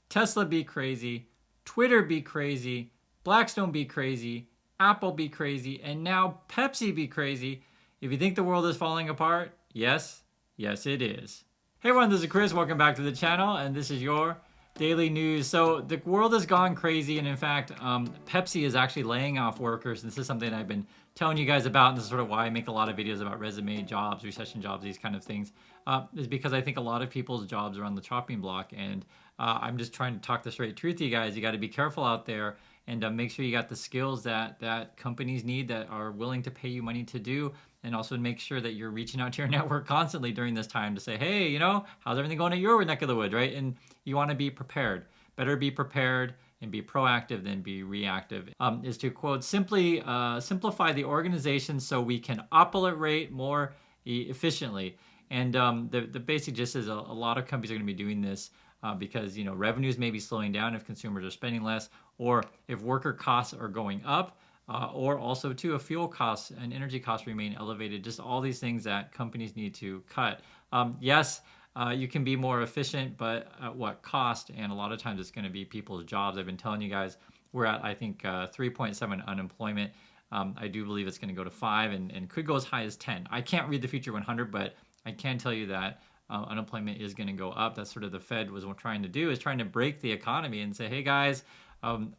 Tesla be crazy, Twitter be crazy, Blackstone be crazy, Apple be crazy, and now Pepsi be crazy. If you think the world is falling apart, yes, yes it is. Hey everyone, this is Chris. Welcome back to the channel, and this is your daily news. So the world has gone crazy, and in fact, Pepsi is actually laying off workers. This is something I've been telling you guys about, and this is sort of why I make a lot of videos about resume jobs, recession jobs, these kind of things, is because I think a lot of people's jobs are on the chopping block, and I'm just trying to talk the straight truth to you guys. You got to be careful out there, and make sure you got the skills that companies need that are willing to pay you money to do, and also make sure that you're reaching out to your network constantly during this time to say, hey, you know, how's everything going at your neck of the woods, right? And you want to be prepared. Better be prepared and be proactive than be reactive. Is to quote, simply simplify the organization so we can operate more efficiently. And the basic gist is a lot of companies are going to be doing this because, you know, revenues may be slowing down if consumers are spending less, or if worker costs are going up, or also too, if fuel costs and energy costs remain elevated. Just all these things that companies need to cut. Yes, you can be more efficient, but at what cost? And a lot of times it's going to be people's jobs. I've been telling you guys, we're at, I think, 3.7 unemployment. I do believe it's going to go to 5 and could go as high as 10. I can't read the future 100, but I can tell you that unemployment is going to go up. That's sort of the Fed was trying to do, is trying to break the economy and say, hey guys,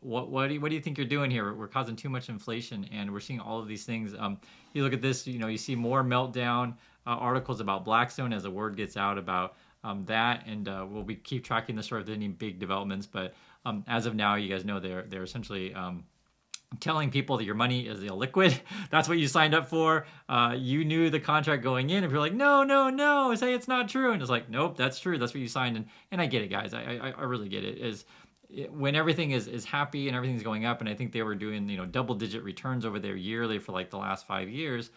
what do you think you're doing here? We're causing too much inflation, and we're seeing all of these things. You look at this, you know, you see more meltdown articles about Blackstone as the word gets out about that, and we'll keep tracking this sort of any big developments. But as of now, you guys know they're essentially telling people that your money is illiquid. That's what you signed up for. You knew the contract going in. If you're like, no, say it's not true, and it's like, nope, that's true. That's what you signed. And I get it, guys. I really get it. When everything is happy and everything's going up, and I think they were doing, you know, double-digit returns over there yearly for like the last 5 years,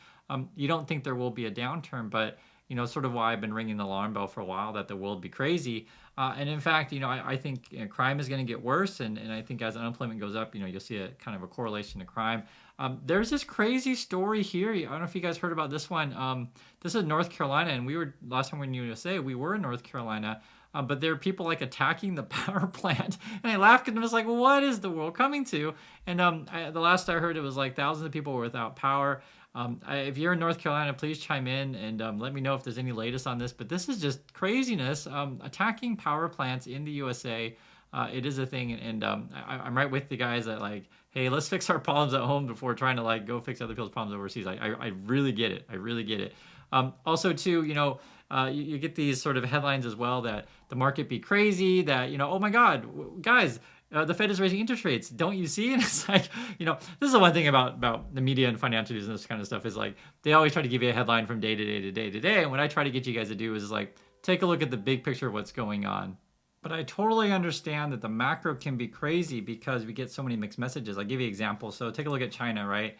you don't think there will be a downturn, but you know, sort of why I've been ringing the alarm bell for a while that the world be crazy. And in fact, you know, I think crime is going to get worse, and I think as unemployment goes up, you know, you'll see a kind of a correlation to crime. There's this crazy story here. I don't know if you guys heard about this one. This is North Carolina, and we were, last time we were in USA, we were in North Carolina. But there are people like attacking the power plant, and I laughed and I was like, well, what is the world coming to? And the last I heard, it was like thousands of people were without power. If you're in North Carolina, please chime in and let me know if there's any latest on this. But this is just craziness. Attacking power plants in the USA, it is a thing. And I'm right with the guys that like, hey, let's fix our problems at home before trying to like go fix other people's problems overseas. I really get it. I really get it. Also, too, you know, you get these sort of headlines as well that the market be crazy, that, you know, oh my God, guys, the Fed is raising interest rates. Don't you see? And it's like, you know, this is the one thing about the media and financial news and this kind of stuff is like, they always try to give you a headline from day to day to day to day. And what I try to get you guys to do is like, take a look at the big picture of what's going on. But I totally understand that the macro can be crazy because we get so many mixed messages. I'll give you examples. So take a look at China, right?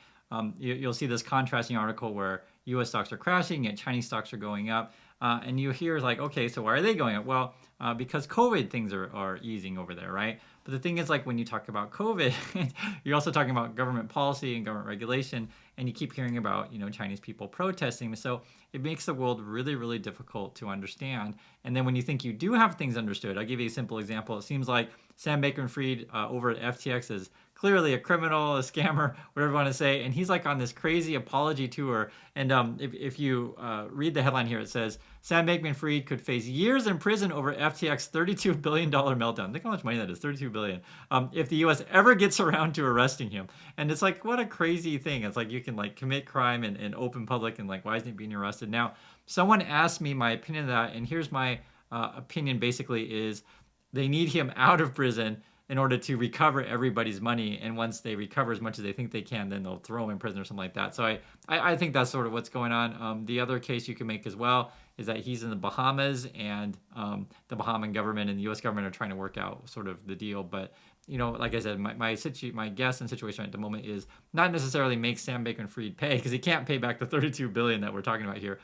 You'll see this contrasting article where U.S. stocks are crashing and Chinese stocks are going up. And you hear like, okay, so why are they going up? Well, because COVID things are easing over there, right? But the thing is, like, when you talk about COVID, you're also talking about government policy and government regulation, and you keep hearing about, you know, Chinese people protesting. So it makes the world really, really difficult to understand. And then when you think you do have things understood, I'll give you a simple example. It seems like Sam Bankman-Fried over at FTX is clearly a criminal, a scammer, whatever you want to say. And he's like on this crazy apology tour. And if you read the headline here, it says, Sam Bankman-Fried could face years in prison over FTX $32 billion meltdown. Think how much money that is, $32 billion, if the U.S. ever gets around to arresting him. And it's like, what a crazy thing. It's like you can like commit crime in open public, and like, why isn't he being arrested? Now, someone asked me my opinion of that, and here's my opinion basically is they need him out of prison in order to recover everybody's money. And once they recover as much as they think they can, then they'll throw him in prison or something like that. So I think that's sort of what's going on. The other case you can make as well is that he's in the Bahamas, and the Bahamian government and the U.S. government are trying to work out sort of the deal. But, you know, like I said, my guess and situation at the moment is not necessarily make Sam Bankman-Fried pay, because he can't pay back the $32 billion that we're talking about here.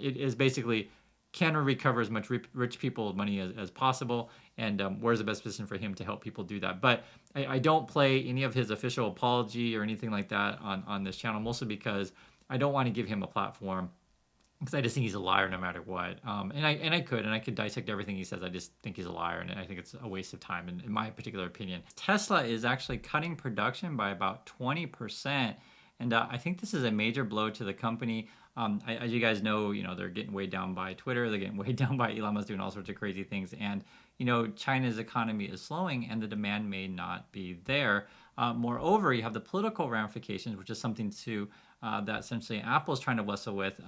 It is basically, can we recover as much rich people's money as possible, and where's the best position for him to help people do that? But I don't play any of his official apology or anything like that on this channel, mostly because I don't want to give him a platform because I just think he's a liar no matter what. And I could dissect everything he says. I just think he's a liar, and I think it's a waste of time, in my particular opinion. Tesla is actually cutting production by about 20%, and I think this is a major blow to the company. As you guys know, they're getting weighed down by Twitter. They're getting weighed down by Elon Musk doing all sorts of crazy things, and China's economy is slowing, and the demand may not be there. Moreover, you have the political ramifications, which is something that essentially Apple is trying to wrestle with.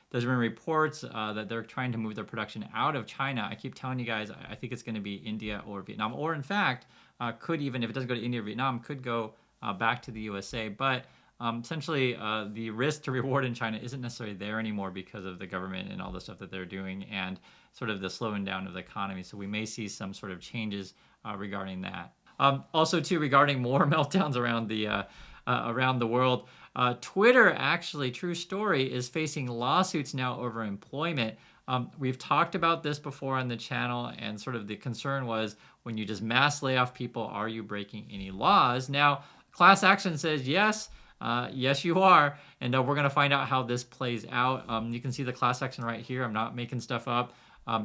There's been reports that they're trying to move their production out of China. I keep telling you guys, I think it's going to be India or Vietnam, or in fact, could even, if it doesn't go to India or Vietnam, could go back to the USA. But essentially, the risk to reward in China isn't necessarily there anymore because of the government and all the stuff that they're doing and sort of the slowing down of the economy. So we may see some sort of changes regarding that. Also, too, regarding more meltdowns around the world, Twitter, actually, true story, is facing lawsuits now over employment. We've talked about this before on the channel, and sort of the concern was, when you just mass lay off people, are you breaking any laws? Now, class action says yes. Yes, you are. And we're going to find out how this plays out. You can see the class action right here. I'm not making stuff up.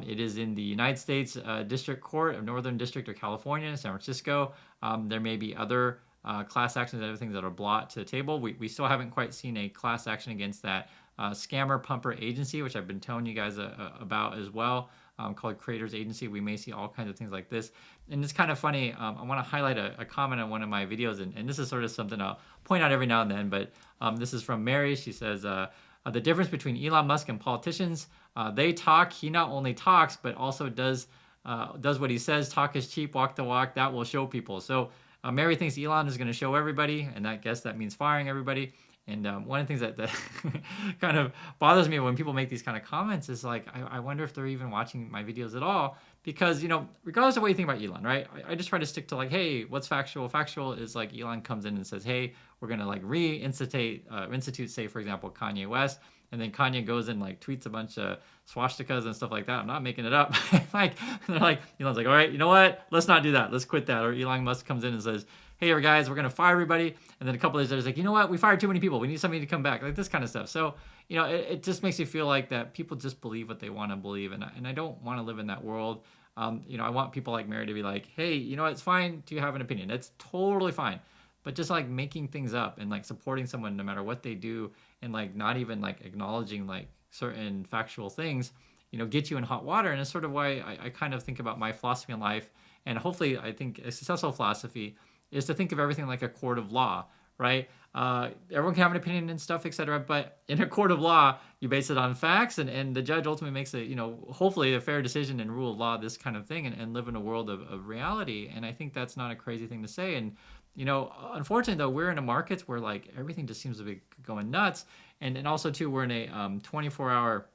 It is in the United States District Court of Northern District of California, San Francisco. There may be other class actions and other things that are brought to the table. We still haven't quite seen a class action against that scammer pumper agency, which I've been telling you guys about as well, called Creators Agency. We may see all kinds of things like this. And it's kind of funny. I want to highlight a comment on one of my videos, and this is sort of something I'll point out every now and then, but this is from Mary. She says, the difference between Elon Musk and politicians, they talk. He not only talks, but also does what he says. Talk is cheap, walk the walk. That will show people. So Mary thinks Elon is going to show everybody, and I guess that means firing everybody. And one of the things that kind of bothers me when people make these kind of comments is like, I wonder if they're even watching my videos at all. Because, regardless of what you think about Elon, right? I just try to stick to like, hey, what's factual? Factual is like Elon comes in and says, hey, we're going to like institute, say, for example, Kanye West. And then Kanye goes and like tweets a bunch of swastikas and stuff like that. I'm not making it up. They're like, Elon's like, all right, you know what? Let's not do that. Let's quit that. Or Elon Musk comes in and says, hey, guys, we're going to fire everybody. And then a couple of days later, it's like, you know what? We fired too many people. We need somebody to come back. Like this kind of stuff. So, it just makes you feel like that people just believe what they want to believe. And I don't want to live in that world. I want people like Mary to be like, hey, it's fine to have an opinion. It's totally fine. But just like making things up and like supporting someone no matter what they do, and like not even like acknowledging like certain factual things, get you in hot water. And it's sort of why I kind of think about my philosophy in life. And hopefully I think a successful philosophy is to think of everything like a court of law, right? Everyone can have an opinion and stuff, etc. But in a court of law, you base it on facts, and the judge ultimately makes a, hopefully a fair decision and rule of law, this kind of thing, and live in a world of reality. And I think that's not a crazy thing to say. And, unfortunately, though, we're in a market where like everything just seems to be going nuts. And also, too, we're in a 24-hour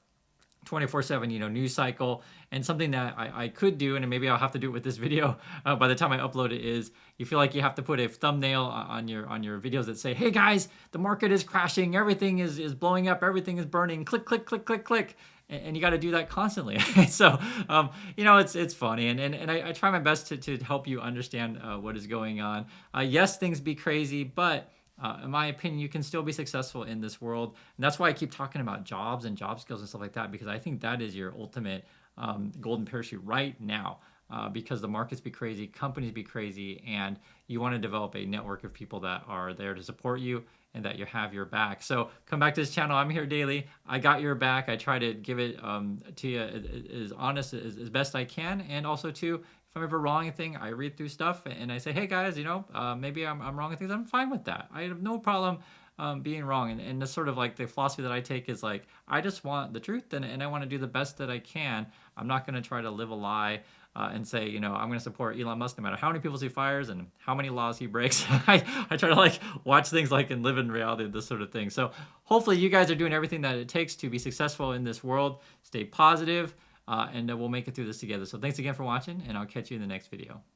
24/7 news cycle. And something that I could do, and maybe I'll have to do it with this video by the time I upload it, is you feel like you have to put a thumbnail on your videos that say, hey guys, the market is crashing, everything is blowing up, everything is burning, click click click click click, and you got to do that constantly. So it's funny, and I try my best to help you understand what is going on. Yes, things be crazy, but in my opinion, you can still be successful in this world. And that's why I keep talking about jobs and job skills and stuff like that, because I think that is your ultimate golden parachute right now. Because the markets be crazy, companies be crazy, and you want to develop a network of people that are there to support you and that you have your back. So come back to this channel. I'm here daily. I got your back. I try to give it to you as honest as best I can. And also, too, if I'm ever wrong in anything, I read through stuff and I say, hey, guys, maybe I'm wrong in things. I'm fine with that. I have no problem being wrong. And that's sort of like the philosophy that I take is like, I just want the truth and I want to do the best that I can. I'm not going to try to live a lie and say, I'm going to support Elon Musk no matter how many people he fires and how many laws he breaks. I try to like watch things like and live in reality, this sort of thing. So hopefully you guys are doing everything that it takes to be successful in this world. Stay positive, and we'll make it through this together. So thanks again for watching, and I'll catch you in the next video.